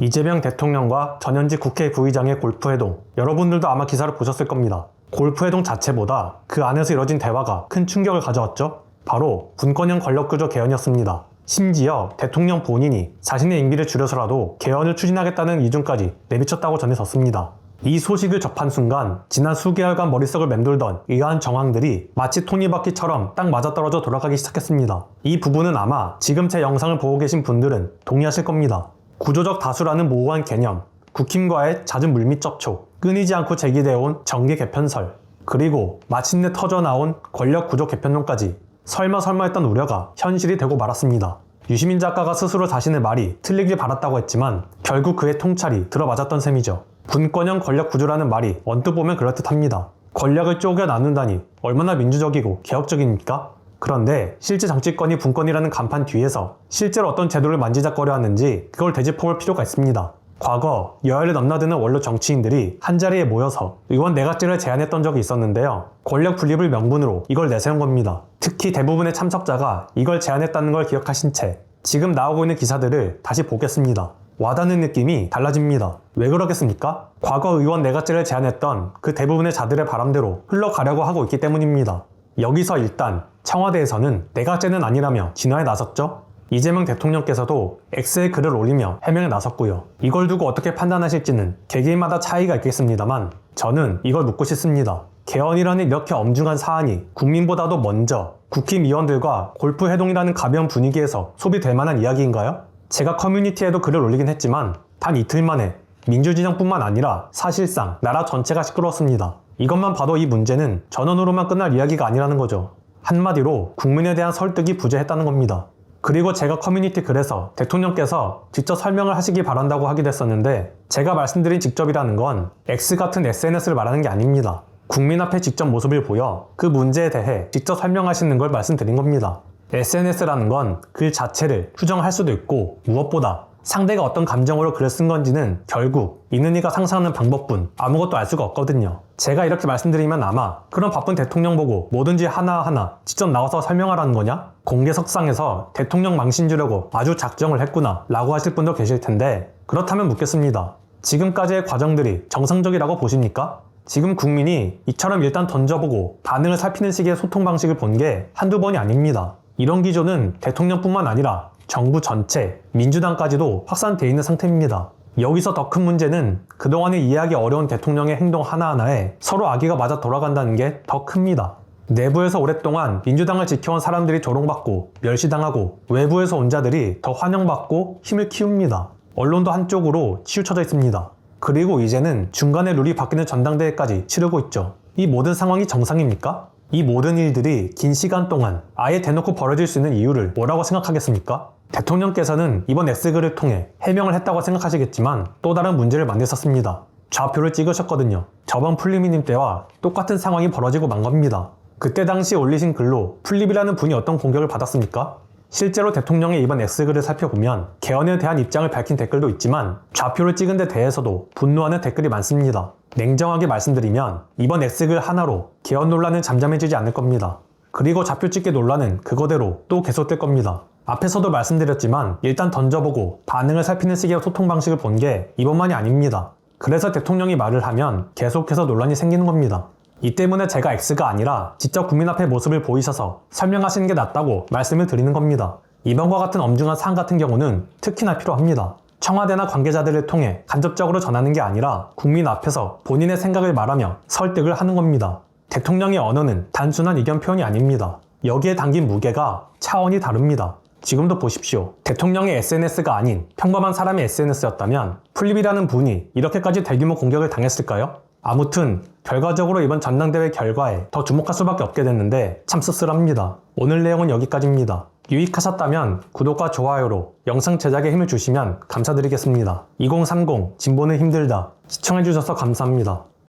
이재명 대통령과 전현직 국회 부의장의 골프회동, 여러분들도 아마 기사를 보셨을 겁니다. 골프회동 자체보다 그 안에서 이뤄진 대화가 큰 충격을 가져왔죠. 바로 분권형 권력구조 개헌이었습니다. 심지어 대통령 본인이 자신의 임기를 줄여서라도 개헌을 추진하겠다는 이중까지 내비쳤다고 전해졌습니다. 이 소식을 접한 순간 지난 수개월간 머릿속을 맴돌던 의아한 정황들이 마치 톱니바퀴처럼 딱 맞아떨어져 돌아가기 시작했습니다. 이 부분은 아마 지금 제 영상을 보고 계신 분들은 동의하실 겁니다. 구조적 다수라는 모호한 개념, 국힘과의 잦은 물밑 접촉, 끊이지 않고 제기되어온 정계 개편설, 그리고 마침내 터져나온 권력구조 개편론까지 설마 했던 우려가 현실이 되고 말았습니다. 유시민 작가가 스스로 자신의 말이 틀리길 바랐다고 했지만 결국 그의 통찰이 들어맞았던 셈이죠. 분권형 권력구조라는 말이 언뜻 보면 그럴듯합니다. 권력을 쪼개 나눈다니 얼마나 민주적이고 개혁적입니까? 그런데 실제 정치권이 분권이라는 간판 뒤에서 실제로 어떤 제도를 만지작거려 하는지 그걸 되짚어볼 필요가 있습니다. 과거 여야를 넘나드는 원로 정치인들이 한자리에 모여서 의원 내각제를 제안했던 적이 있었는데요. 권력 분립을 명분으로 이걸 내세운 겁니다. 특히 대부분의 참석자가 이걸 제안했다는 걸 기억하신 채 지금 나오고 있는 기사들을 다시 보겠습니다. 와닿는 느낌이 달라집니다. 왜 그러겠습니까? 과거 의원 내각제를 제안했던 그 대부분의 자들의 바람대로 흘러가려고 하고 있기 때문입니다. 여기서 일단 청와대에서는 내각제는 아니라며 진화에 나섰죠. 이재명 대통령께서도 X에 글을 올리며 해명에 나섰고요. 이걸 두고 어떻게 판단하실지는 개개인마다 차이가 있겠습니다만 저는 이걸 묻고 싶습니다. 개헌이라는 이렇게 엄중한 사안이 국민보다도 먼저 국힘 의원들과 골프회동이라는 가벼운 분위기에서 소비될 만한 이야기인가요? 제가 커뮤니티에도 글을 올리긴 했지만 단 이틀 만에 민주진영뿐만 아니라 사실상 나라 전체가 시끄러웠습니다. 이것만 봐도 이 문제는 전원으로만 끝날 이야기가 아니라는 거죠. 한마디로 국민에 대한 설득이 부재했다는 겁니다. 그리고 제가 커뮤니티 글에서 대통령께서 직접 설명을 하시기 바란다고 하기도 했었는데 제가 말씀드린 직접이라는 건 X 같은 SNS를 말하는 게 아닙니다. 국민 앞에 직접 모습을 보여 그 문제에 대해 직접 설명하시는 걸 말씀드린 겁니다. SNS라는 건 글 자체를 수정할 수도 있고 무엇보다 상대가 어떤 감정으로 글을 쓴 건지는 결국 있는 이가 상상하는 방법뿐 아무것도 알 수가 없거든요. 제가 이렇게 말씀드리면 아마 그런 바쁜 대통령 보고 뭐든지 하나하나 직접 나와서 설명하라는 거냐? 공개석상에서 대통령 망신 주려고 아주 작정을 했구나 라고 하실 분도 계실 텐데 그렇다면 묻겠습니다. 지금까지의 과정들이 정상적이라고 보십니까? 지금 국민이 이처럼 일단 던져보고 반응을 살피는 식의 소통 방식을 본 게 한두 번이 아닙니다. 이런 기조는 대통령뿐만 아니라 정부 전체, 민주당까지도 확산되어 있는 상태입니다. 여기서 더 큰 문제는 그동안에 이해하기 어려운 대통령의 행동 하나하나에 서로 악의가 맞아 돌아간다는 게 더 큽니다. 내부에서 오랫동안 민주당을 지켜온 사람들이 조롱받고 멸시당하고 외부에서 온 자들이 더 환영받고 힘을 키웁니다. 언론도 한쪽으로 치우쳐져 있습니다. 그리고 이제는 중간에 룰이 바뀌는 전당대회까지 치르고 있죠. 이 모든 상황이 정상입니까? 이 모든 일들이 긴 시간 동안 아예 대놓고 벌어질 수 있는 이유를 뭐라고 생각하겠습니까? 대통령께서는 이번 X글을 통해 해명을 했다고 생각하시겠지만 또 다른 문제를 만드셨습니다. 좌표를 찍으셨거든요. 저번 플리미님 때와 똑같은 상황이 벌어지고 만 겁니다. 그때 당시 올리신 글로 플립이라는 분이 어떤 공격을 받았습니까? 실제로 대통령의 이번 X글을 살펴보면 개헌에 대한 입장을 밝힌 댓글도 있지만 좌표를 찍은 데 대해서도 분노하는 댓글이 많습니다. 냉정하게 말씀드리면 이번 X글 하나로 개헌 논란은 잠잠해지지 않을 겁니다. 그리고 좌표 찍기 논란은 그거대로 또 계속될 겁니다. 앞에서도 말씀드렸지만 일단 던져보고 반응을 살피는 식의 소통 방식을 본 게 이번만이 아닙니다. 그래서 대통령이 말을 하면 계속해서 논란이 생기는 겁니다. 이 때문에 제가 X가 아니라 직접 국민 앞에 모습을 보이셔서 설명하시는 게 낫다고 말씀을 드리는 겁니다. 이번과 같은 엄중한 사안 같은 경우는 특히나 필요합니다. 청와대나 관계자들을 통해 간접적으로 전하는 게 아니라 국민 앞에서 본인의 생각을 말하며 설득을 하는 겁니다. 대통령의 언어는 단순한 의견 표현이 아닙니다. 여기에 담긴 무게가 차원이 다릅니다. 지금도 보십시오. 대통령의 SNS가 아닌 평범한 사람의 SNS였다면 플립이라는 분이 이렇게까지 대규모 공격을 당했을까요? 아무튼 결과적으로 이번 전당대회 결과에 더 주목할 수밖에 없게 됐는데 참 씁쓸합니다. 오늘 내용은 여기까지입니다. 유익하셨다면 구독과 좋아요로 영상 제작에 힘을 주시면 감사드리겠습니다. 2030 진보는 힘들다. 시청해주셔서 감사합니다.